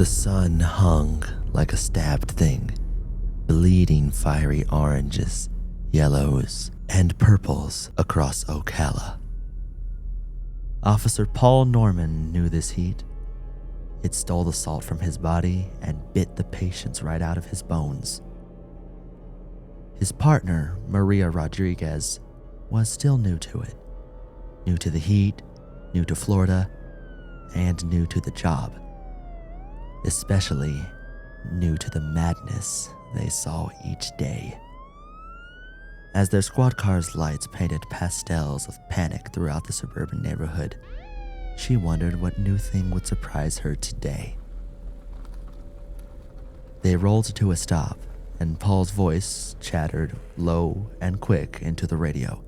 The sun hung like a stabbed thing, bleeding fiery oranges, yellows, and purples across Ocala. Officer Paul Norman knew this heat. It stole the salt from his body and bit the patience right out of his bones. His partner, Maria Rodriguez, was still new to it. New to the heat, new to Florida, and new to the job. Especially new to the madness they saw each day. As their squad car's lights painted pastels of panic throughout the suburban neighborhood, she wondered what new thing would surprise her today. They rolled to a stop, and Paul's voice chattered low and quick into the radio.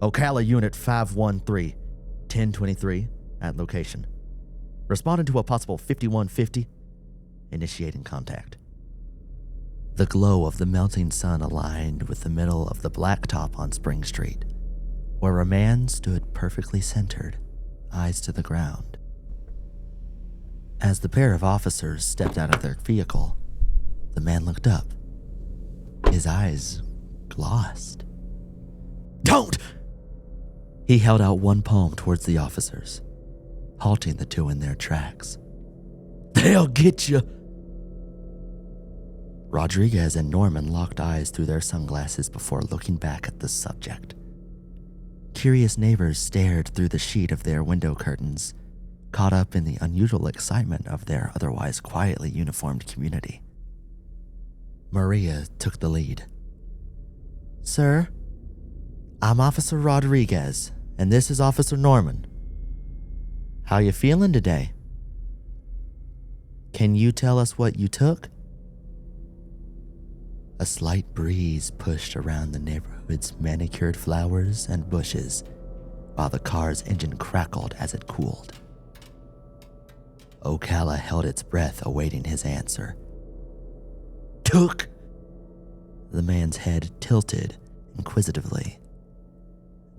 Ocala Unit 513, 1023, at location. Responding to a possible 5150, initiating contact. The glow of the melting sun aligned with the middle of the blacktop on Spring Street, where a man stood perfectly centered, eyes to the ground. As the pair of officers stepped out of their vehicle, the man looked up. His eyes glossed. Don't! He held out one palm towards the officers, halting the two in their tracks. They'll get you! Rodriguez and Norman locked eyes through their sunglasses before looking back at the subject. Curious neighbors stared through the sheet of their window curtains, caught up in the unusual excitement of their otherwise quietly uniformed community. Maria took the lead. Sir, I'm Officer Rodriguez, and this is Officer Norman. How you feeling today? Can you tell us what you took? A slight breeze pushed around the neighborhood's manicured flowers and bushes, while the car's engine crackled as it cooled. Ocala held its breath awaiting his answer. Took? The man's head tilted inquisitively.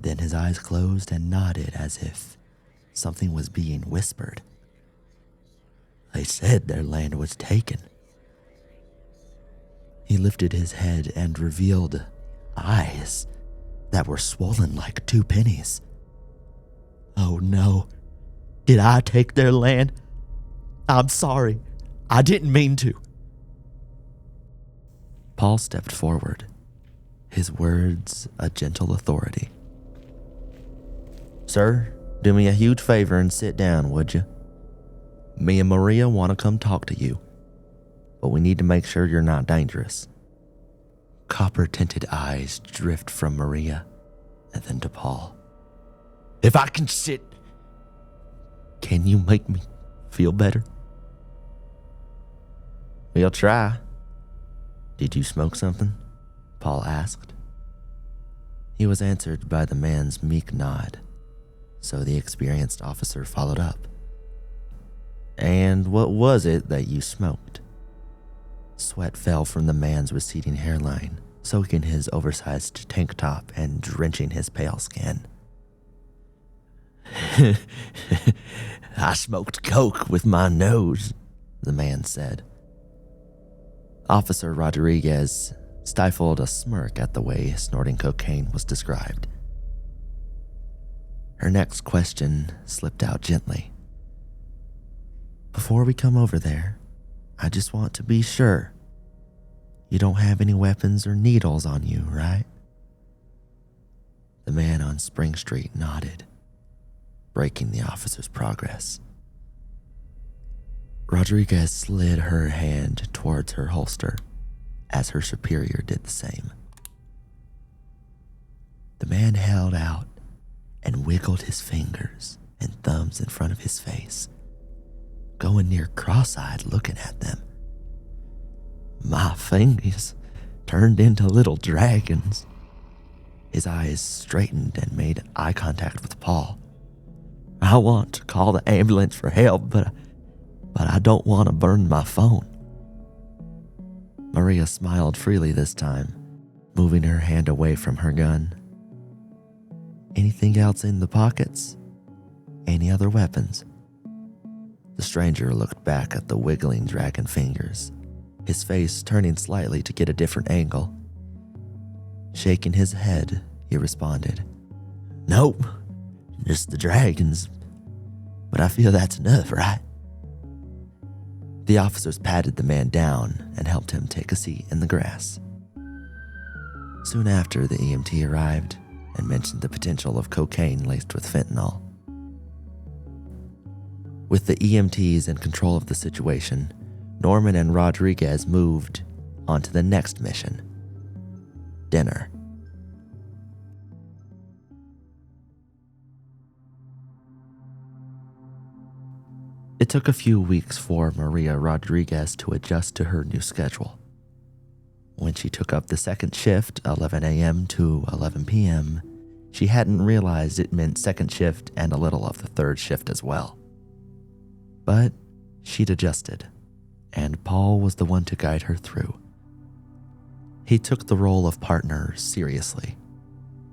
Then his eyes closed and nodded as if something was being whispered. They said their land was taken. He lifted his head and revealed eyes that were swollen like 2 pennies. Oh no, did I take their land? I'm sorry, I didn't mean to. Paul stepped forward, his words a gentle authority. Sir, do me a huge favor and sit down, would you? Me and Maria want to come talk to you, but we need to make sure you're not dangerous. Copper-tinted eyes drift from Maria and then to Paul. If I can sit, can you make me feel better? We'll try. Did you smoke something? Paul asked. He was answered by the man's meek nod, so the experienced officer followed up. And what was it that you smoked? Sweat fell from the man's receding hairline, soaking his oversized tank top and drenching his pale skin. I smoked coke with my nose, the man said. Officer Rodriguez stifled a smirk at the way snorting cocaine was described. Her next question slipped out gently. Before we come over there, I just want to be sure. You don't have any weapons or needles on you, right? The man on Spring Street nodded, breaking the officer's progress. Rodriguez slid her hand towards her holster as her superior did the same. The man held out and wiggled his fingers and thumbs in front of his face, going near cross-eyed looking at them. My fingers turned into little dragons. His eyes straightened and made eye contact with Paul. I want to call the ambulance for help, but I don't want to burn my phone. Maria smiled freely this time, moving her hand away from her gun. Anything else in the pockets? Any other weapons? The stranger looked back at the wiggling dragon fingers, his face turning slightly to get a different angle. Shaking his head, he responded, "Nope, just the dragons. But I feel that's enough, right?" The officers patted the man down and helped him take a seat in the grass. Soon after, the EMT arrived and mentioned the potential of cocaine laced with fentanyl. With the EMTs in control of the situation, Norman and Rodriguez moved on to the next mission: dinner. It took a few weeks for Maria Rodriguez to adjust to her new schedule. When she took up the second shift, 11 a.m. to 11 p.m., she hadn't realized it meant second shift and a little of the third shift as well. But she'd adjusted, and Paul was the one to guide her through. He took the role of partner seriously.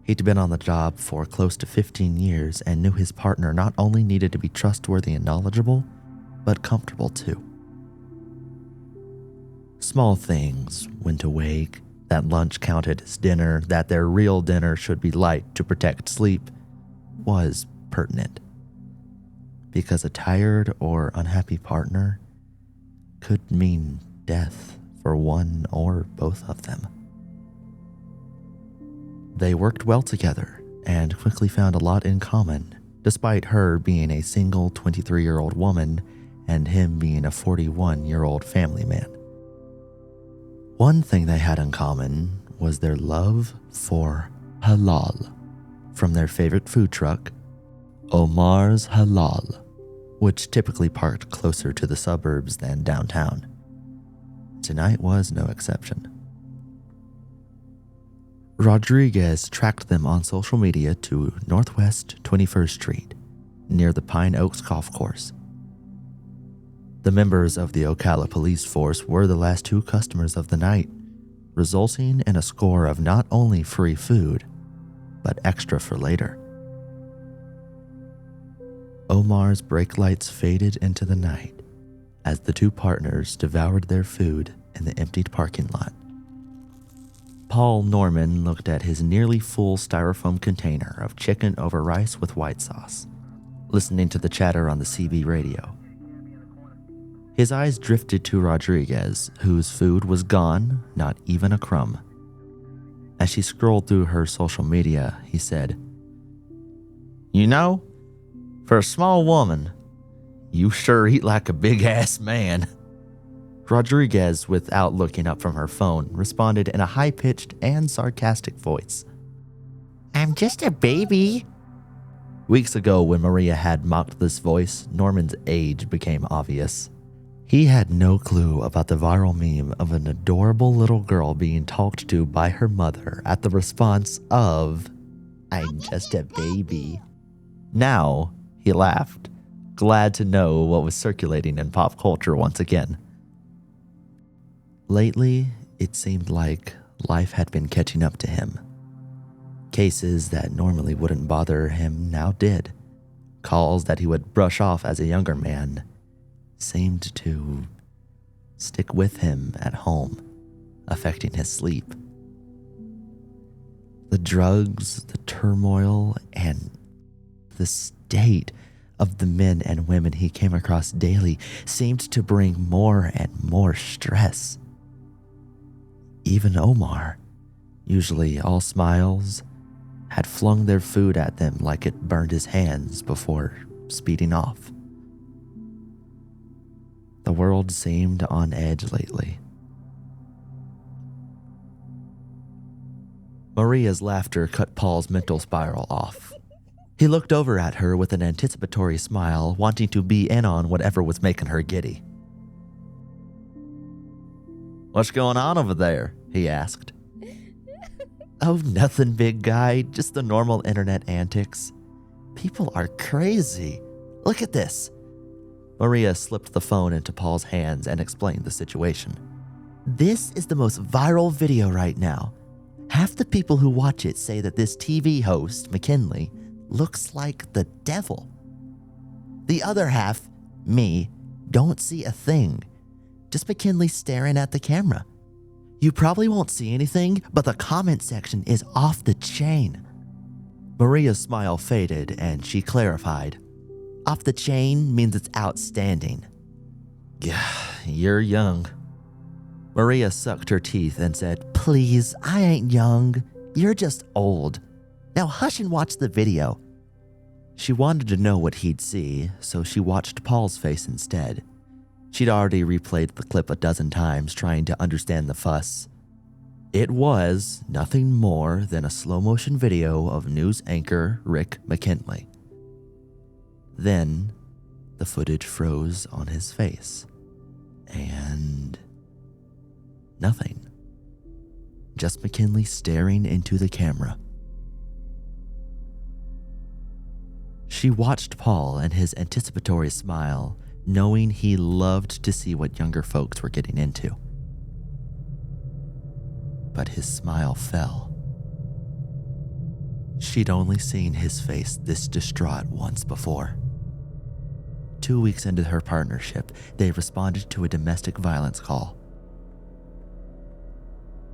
He'd been on the job for close to 15 years and knew his partner not only needed to be trustworthy and knowledgeable, but comfortable too. Small things went away, that lunch counted as dinner, that their real dinner should be light to protect sleep, was pertinent. Because a tired or unhappy partner could mean death for one or both of them. They worked well together and quickly found a lot in common, despite her being a single 23-year-old woman and him being a 41-year-old family man. One thing they had in common was their love for halal, from their favorite food truck, Omar's Halal, which typically parked closer to the suburbs than downtown. Tonight was no exception. Rodriguez tracked them on social media to Northwest 21st Street, near the Pine Oaks Golf Course. The members of the Ocala police force were the last two customers of the night, resulting in a score of not only free food, but extra for later. Omar's brake lights faded into the night as the two partners devoured their food in the emptied parking lot. Paul Norman looked at his nearly full styrofoam container of chicken over rice with white sauce, listening to the chatter on the CB radio. His eyes drifted to Rodriguez, whose food was gone, not even a crumb. As she scrolled through her social media, he said, "You know, for a small woman, you sure eat like a big-ass man." Rodriguez, without looking up from her phone, responded in a high-pitched and sarcastic voice. "I'm just a baby." Weeks ago, when Maria had mocked this voice, Norman's age became obvious. He had no clue about the viral meme of an adorable little girl being talked to by her mother at the response of, "I'm just a baby." Now, he laughed, glad to know what was circulating in pop culture once again. Lately, it seemed like life had been catching up to him. Cases that normally wouldn't bother him now did. Calls that he would brush off as a younger man seemed to stick with him at home, affecting his sleep. The drugs, the turmoil, and the state of the men and women he came across daily seemed to bring more and more stress. Even Omar, usually all smiles, had flung their food at them like it burned his hands before speeding off. The world seemed on edge lately. Maria's laughter cut Paul's mental spiral off. He looked over at her with an anticipatory smile, wanting to be in on whatever was making her giddy. "What's going on over there?" he asked. "Oh, nothing, big guy. Just the normal internet antics. People are crazy. Look at this." Maria slipped the phone into Paul's hands and explained the situation. "This is the most viral video right now. Half the people who watch it say that this TV host, McKinley, looks like the devil. The other half, me, don't see a thing. Just McKinley staring at the camera. You probably won't see anything, but the comment section is off the chain. Maria's smile faded and she clarified. Off the chain means it's outstanding. Yeah, you're young. Maria sucked her teeth and said, Please, I ain't young. You're just old. Now hush and watch the video. She wanted to know what he'd see, so she watched Paul's face instead. She'd already replayed the clip a dozen times trying to understand the fuss. It was nothing more than a slow-motion video of news anchor Rick McKinley. Then, the footage froze on his face. And nothing. Just McKinley staring into the camera. She watched Paul and his anticipatory smile, knowing he loved to see what younger folks were getting into. But his smile fell. She'd only seen his face this distraught once before. 2 weeks into her partnership, they responded to a domestic violence call.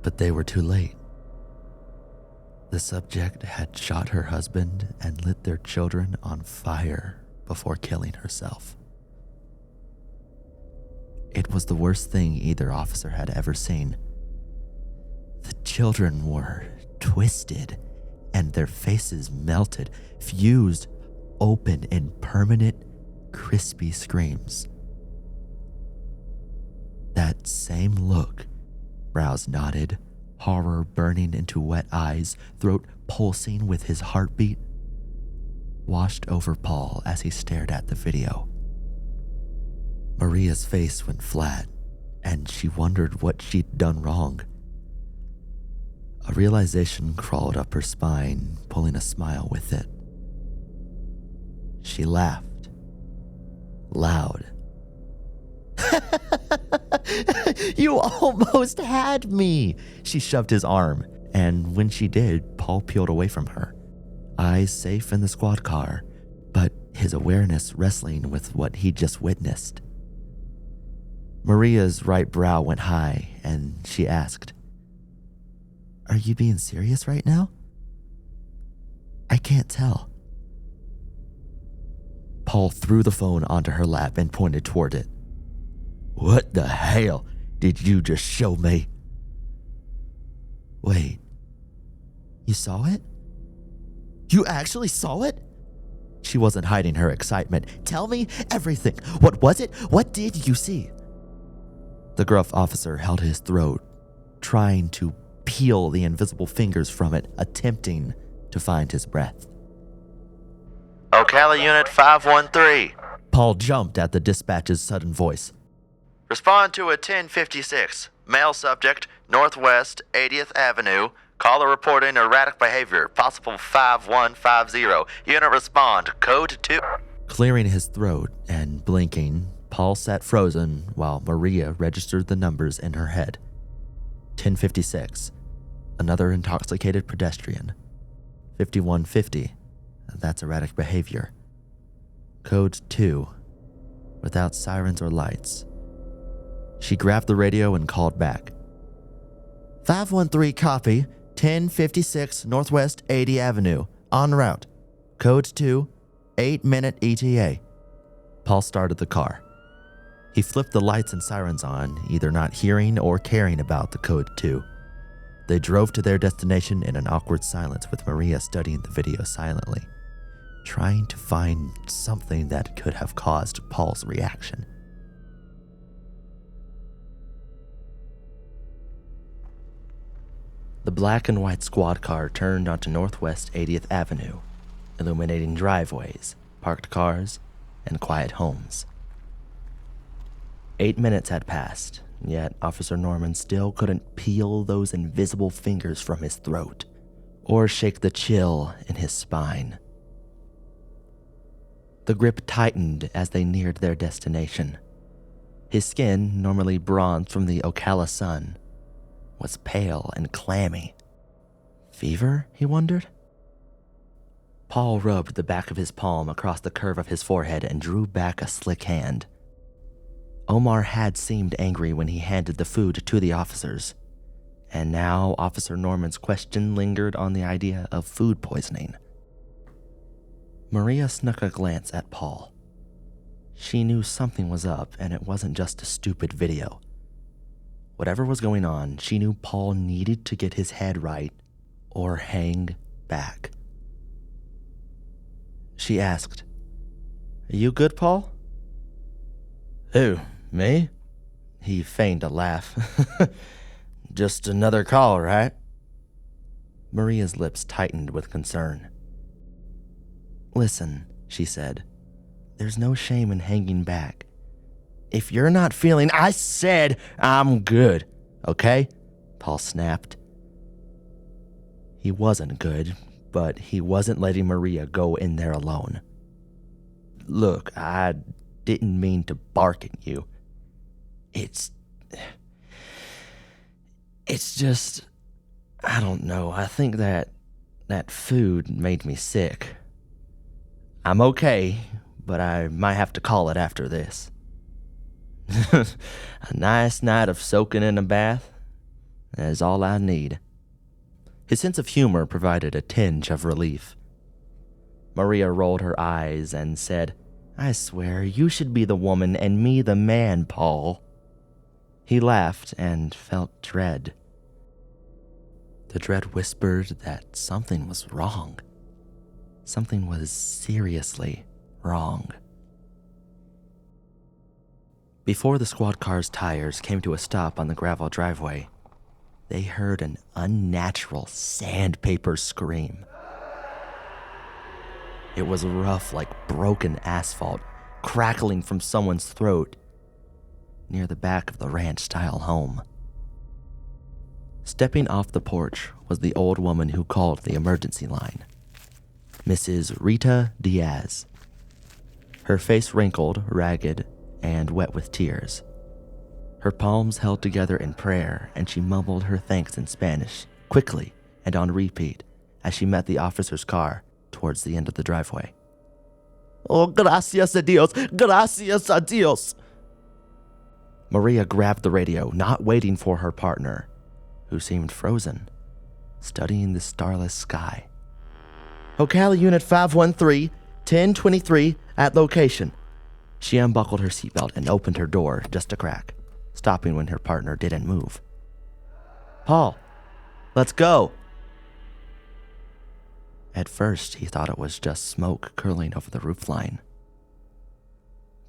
But they were too late. The subject had shot her husband and lit their children on fire before killing herself. It was the worst thing either officer had ever seen. The children were twisted, and their faces melted, fused, open in permanent, crispy screams. That same look, brows knotted, horror burning into wet eyes, throat pulsing with his heartbeat, washed over Paul as he stared at the video. Maria's face went flat, and she wondered what she'd done wrong. A realization crawled up her spine, pulling a smile with it. She laughed. Loud. You almost had me! She shoved his arm, and when she did, Paul peeled away from her, eyes safe in the squad car, but his awareness wrestling with what he'd just witnessed. Maria's right brow went high, and she asked, Are you being serious right now? I can't tell. Paul threw the phone onto her lap and pointed toward it. What the hell did you just show me? Wait, you saw it? You actually saw it? She wasn't hiding her excitement. Tell me everything. What was it? What did you see? The gruff officer held his throat, trying to peel the invisible fingers from it, attempting to find his breath. Ocala Unit 513. Paul jumped at the dispatch's sudden voice. Respond to a 1056. Male subject, Northwest 80th Avenue. Caller reporting erratic behavior, possible 5150. Unit respond, code 2. Clearing his throat and blinking, Paul sat frozen while Maria registered the numbers in her head. 1056, another intoxicated pedestrian. 5150, that's erratic behavior. Code 2, without sirens or lights. She grabbed the radio and called back. 513 copy, 1056 Northwest 80 Avenue, en route. Code 2, 8-minute ETA. Paul started the car. He flipped the lights and sirens on, either not hearing or caring about the code 2. They drove to their destination in an awkward silence with Maria studying the video silently, trying to find something that could have caused Paul's reaction. The black and white squad car turned onto Northwest 80th Avenue, illuminating driveways, parked cars, and quiet homes. 8 minutes had passed, yet Officer Norman still couldn't peel those invisible fingers from his throat or shake the chill in his spine. The grip tightened as they neared their destination. His skin, normally bronzed from the Ocala sun, was pale and clammy. Fever, he wondered? Paul rubbed the back of his palm across the curve of his forehead and drew back a slick hand. Omar had seemed angry when he handed the food to the officers, and now Officer Norman's question lingered on the idea of food poisoning. Maria snuck a glance at Paul. She knew something was up, and it wasn't just a stupid video. Whatever was going on, she knew Paul needed to get his head right or hang back. She asked, "Are you good, Paul?" "Who, me?" He feigned a laugh. "Just another call, right?" Maria's lips tightened with concern. "Listen," she said, "there's no shame in hanging back. If you're not feeling—" "I said I'm good, okay?" Paul snapped. He wasn't good, but he wasn't letting Maria go in there alone. "Look, I didn't mean to bark at you. It's just, I don't know, I think that food made me sick. I'm okay, but I might have to call it after this." "A nice night of soaking in a bath is all I need." His sense of humor provided a tinge of relief. Maria rolled her eyes and said, "I swear, you should be the woman and me the man, Paul." He laughed and felt dread. The dread whispered that something was wrong. Something was seriously wrong. Before the squad car's tires came to a stop on the gravel driveway, they heard an unnatural sandpaper scream. It was rough like broken asphalt, crackling from someone's throat near the back of the ranch-style home. Stepping off the porch was the old woman who called the emergency line, Mrs. Rita Diaz. Her face wrinkled, ragged, and wet with tears. Her palms held together in prayer, and she mumbled her thanks in Spanish, quickly and on repeat, as she met the officer's car towards the end of the driveway. "Oh, gracias a Dios, gracias a Dios." Maria grabbed the radio, not waiting for her partner, who seemed frozen, studying the starless sky. "Ocala Unit 513, 1023, at location." She unbuckled her seatbelt and opened her door just a crack, stopping when her partner didn't move. "Paul, let's go." At first, he thought it was just smoke curling over the roofline.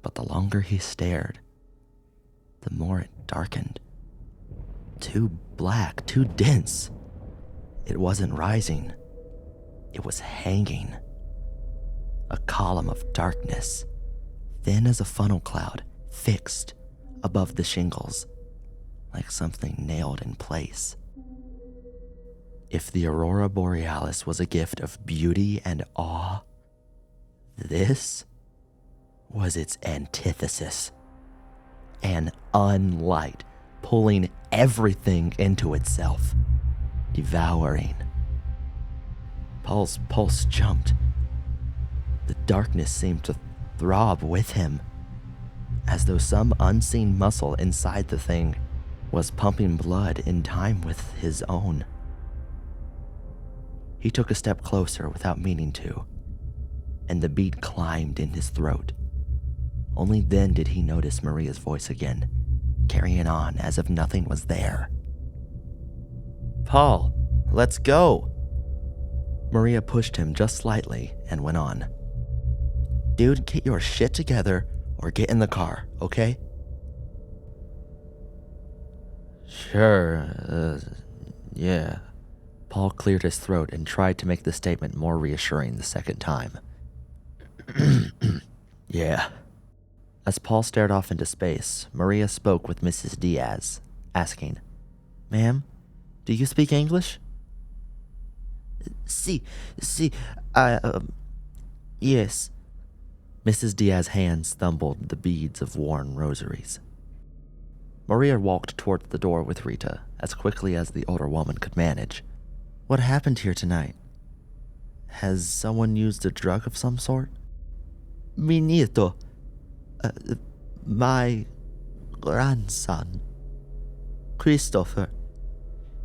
But the longer he stared, the more it darkened. Too black, too dense. It wasn't rising. It was hanging. A column of darkness, thin as a funnel cloud, fixed above the shingles, like something nailed in place. If the aurora borealis was a gift of beauty and awe, this was its antithesis. An unlight pulling everything into itself, devouring. Paul's pulse jumped. The darkness seemed to throb with him, as though some unseen muscle inside the thing was pumping blood in time with his own. He took a step closer without meaning to, and the beat climbed in his throat. Only then did he notice Maria's voice again, carrying on as if nothing was there. "Paul, let's go." Maria pushed him just slightly and went on. "Dude, get your shit together or get in the car, okay?" "Sure, yeah." Paul cleared his throat and tried to make the statement more reassuring the second time. "Yeah." As Paul stared off into space, Maria spoke with Mrs. Diaz, asking, "Ma'am, do you speak English?" Si, yes." Mrs. Diaz's hands thumbled the beads of worn rosaries. Maria walked toward the door with Rita as quickly as the older woman could manage. "What happened here tonight? Has someone used a drug of some sort?" "Mi nieto. My grandson, Christopher.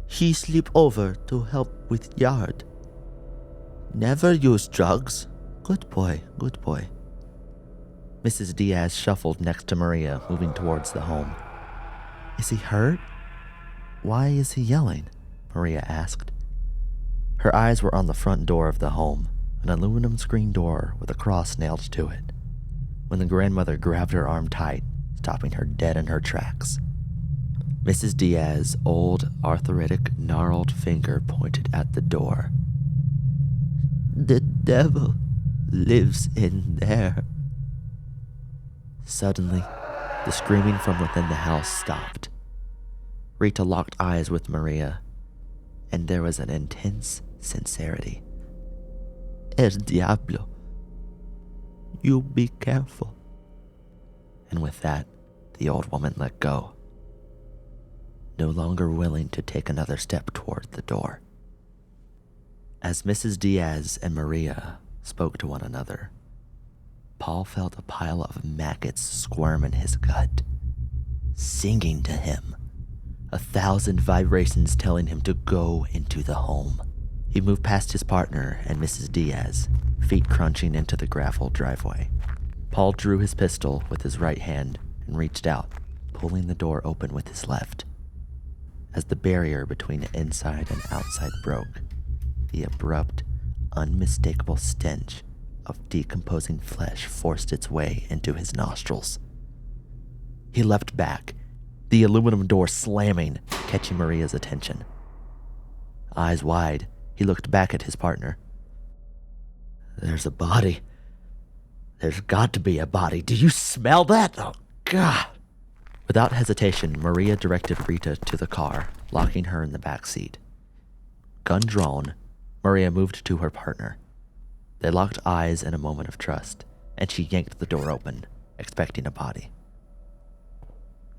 He sleep over to help with yard. Never use drugs. Good boy, good boy. Mrs. Diaz shuffled next to Maria, moving towards the home. Is he hurt? Why is he yelling? Maria asked. Her eyes were on the front door of the home, an aluminum screen door with a cross nailed to it, when the grandmother grabbed her arm tight, stopping her dead in her tracks. Mrs. Diaz's old, arthritic, gnarled finger pointed at the door. The devil lives in there. Suddenly, the screaming from within the house stopped. Rita locked eyes with Maria, and there was an intense sincerity. El diablo. You be careful. And with that, the old woman let go, no longer willing to take another step toward the door. As Mrs. Diaz and Maria spoke to one another, Paul felt a pile of maggots squirm in his gut, singing to him, 1,000 vibrations telling him to go into the home. He moved past his partner and Mrs. Diaz, feet crunching into the gravel driveway. Paul drew his pistol with his right hand and reached out, pulling the door open with his left. As the barrier between inside and outside broke, the abrupt, unmistakable stench of decomposing flesh forced its way into his nostrils. He leapt back, the aluminum door slamming, catching Maria's attention. Eyes wide, he looked back at his partner. There's a body. There's got to be a body. Do you smell that? Oh, God. Without hesitation, Maria directed Rita to the car, locking her in the back seat. Gun drawn, Maria moved to her partner. They locked eyes in a moment of trust, and she yanked the door open, expecting a body.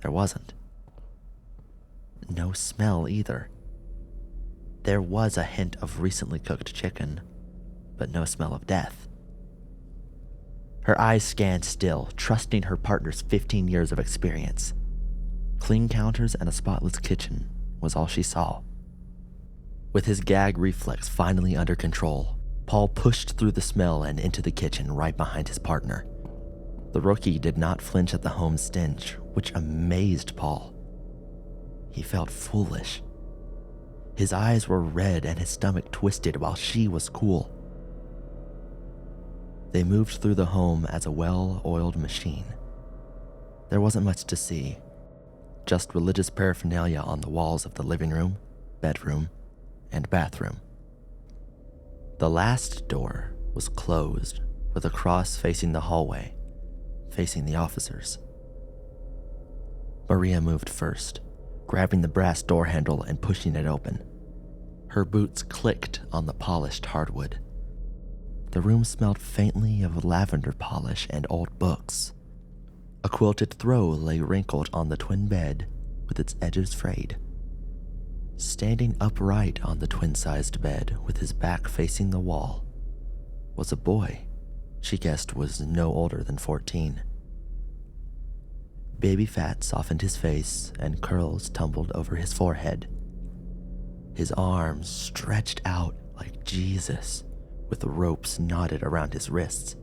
There wasn't. No smell either. There was a hint of recently cooked chicken, but no smell of death. Her eyes scanned still, trusting her partner's 15 years of experience. Clean counters and a spotless kitchen was all she saw. With his gag reflex finally under control, Paul pushed through the smell and into the kitchen right behind his partner. The rookie did not flinch at the home stench, which amazed Paul. He felt foolish. His eyes were red and his stomach twisted while she was cool. They moved through the home as a well-oiled machine. There wasn't much to see, just religious paraphernalia on the walls of the living room, bedroom, and bathroom. The last door was closed, with a cross facing the hallway, facing the officers. Maria moved first, grabbing the brass door handle and pushing it open. Her boots clicked on the polished hardwood. The room smelled faintly of lavender polish and old books. A quilted throw lay wrinkled on the twin bed with its edges frayed. Standing upright on the twin-sized bed with his back facing the wall was a boy she guessed was no older than 14. Baby fat softened his face and curls tumbled over his forehead. His arms stretched out like Jesus, with ropes knotted around his wrists.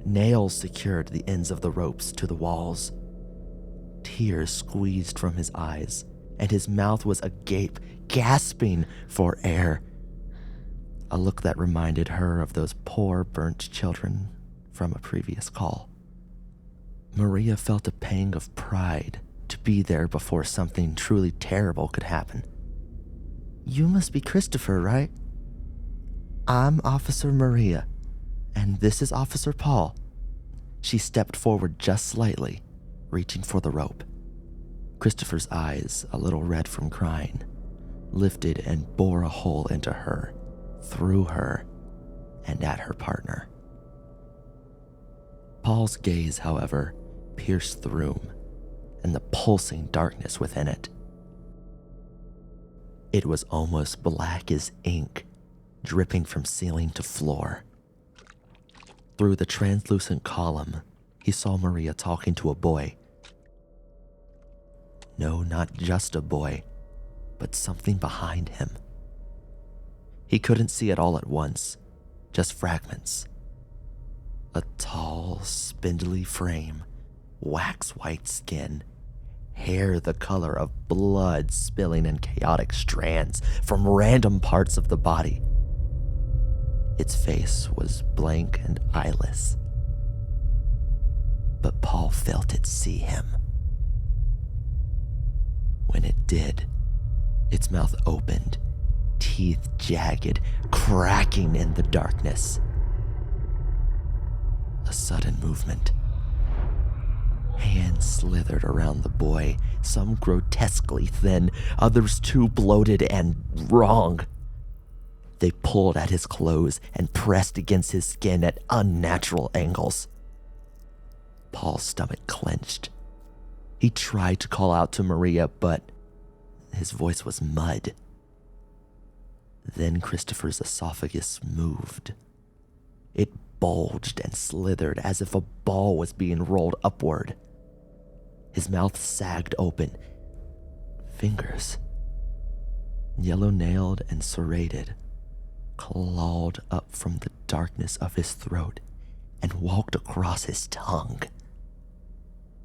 Nails secured the ends of the ropes to the walls. Tears squeezed from his eyes, and his mouth was agape, gasping for air. A look that reminded her of those poor burnt children from a previous call. Maria felt a pang of pride to be there before something truly terrible could happen. You must be Christopher, right? I'm Officer Maria, and this is Officer Paul. She stepped forward just slightly, reaching for the rope. Christopher's eyes, a little red from crying, lifted and bore a hole into her, through her, and at her partner. Paul's gaze, however, pierced the room and the pulsing darkness within it. It was almost black as ink, dripping from ceiling to floor. Through the translucent column, he saw Maria talking to a boy. No, not just a boy, but something behind him. He couldn't see it all at once, just fragments. A tall, spindly frame, wax-white skin, hair the color of blood spilling in chaotic strands from random parts of the body. Its face was blank and eyeless, but Paul felt it see him. When it did, its mouth opened, teeth jagged, cracking in the darkness. A sudden movement. Hands slithered around the boy, some grotesquely thin, others too bloated and wrong. They pulled at his clothes and pressed against his skin at unnatural angles. Paul's stomach clenched. He tried to call out to Maria, but his voice was mud. Then Christopher's esophagus moved. It bulged and slithered as if a ball was being rolled upward. His mouth sagged open. Fingers, yellow-nailed and serrated, clawed up from the darkness of his throat and walked across his tongue.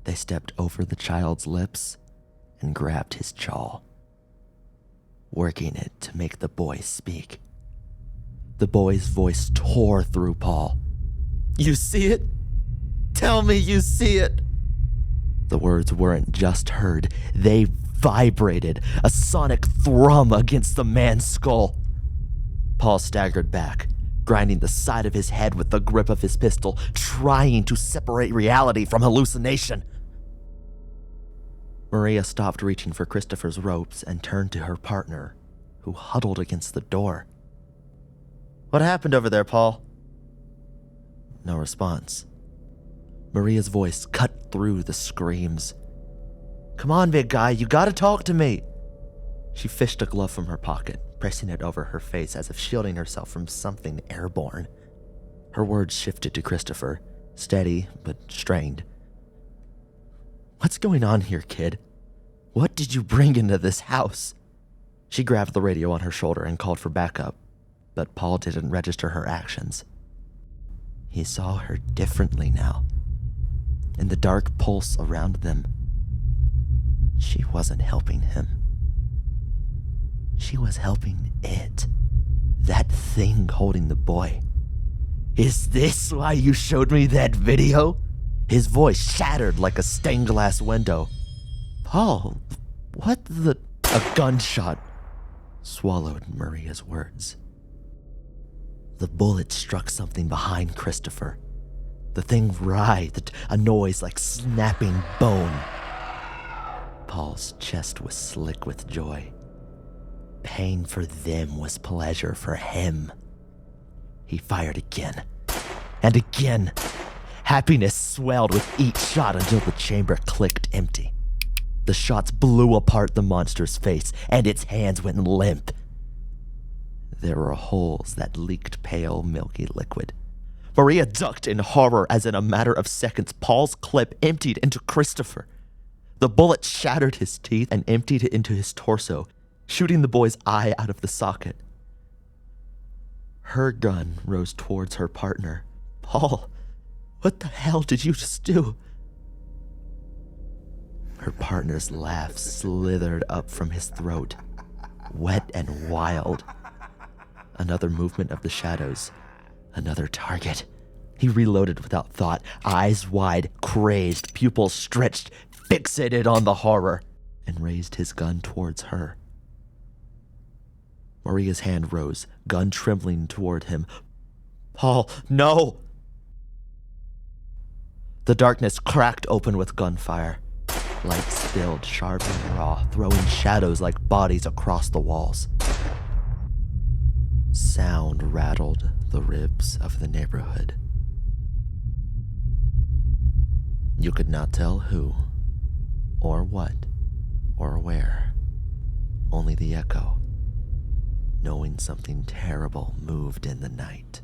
They stepped over the child's lips and grabbed his jaw, working it to make the boy speak. The boy's voice tore through Paul. "You see it? Tell me you see it!" The words weren't just heard, they vibrated, a sonic thrum against the man's skull. Paul staggered back, grinding the side of his head with the grip of his pistol, trying to separate reality from hallucination. Maria stopped reaching for Christopher's ropes and turned to her partner, who huddled against the door. "What happened over there, Paul?" No response. Maria's voice cut through the screams. "Come on, big guy, you gotta talk to me." She fished a glove from her pocket, pressing it over her face as if shielding herself from something airborne. Her words shifted to Christopher, steady but strained. "What's going on here, kid? What did you bring into this house?" She grabbed the radio on her shoulder and called for backup, but Paul didn't register her actions. He saw her differently now. In the dark pulse around them, she wasn't helping him. She was helping it. That thing holding the boy. "Is this why you showed me that video?" His voice shattered like a stained glass window. "Paul, what the—" A gunshot swallowed Maria's words. The bullet struck something behind Christopher. The thing writhed, a noise like snapping bone. Paul's chest was slick with joy. Pain for them was pleasure for him. He fired again, and again. Happiness swelled with each shot until the chamber clicked empty. The shots blew apart the monster's face, and its hands went limp. There were holes that leaked pale, milky liquid. Maria ducked in horror as in a matter of seconds, Paul's clip emptied into Christopher. The bullet shattered his teeth and emptied it into his torso, shooting the boy's eye out of the socket. Her gun rose towards her partner. "Paul, what the hell did you just do?" Her partner's laugh slithered up from his throat, wet and wild. Another movement of the shadows. Another target. He reloaded without thought, eyes wide, crazed, pupils stretched, fixated on the horror, and raised his gun towards her. Maria's hand rose, gun trembling toward him. "Paul, no!" The darkness cracked open with gunfire. Light spilled sharp and raw, throwing shadows like bodies across the walls. Sound rattled the ribs of the neighborhood. You could not tell who, or what, or where. Only the echo, knowing something terrible moved in the night.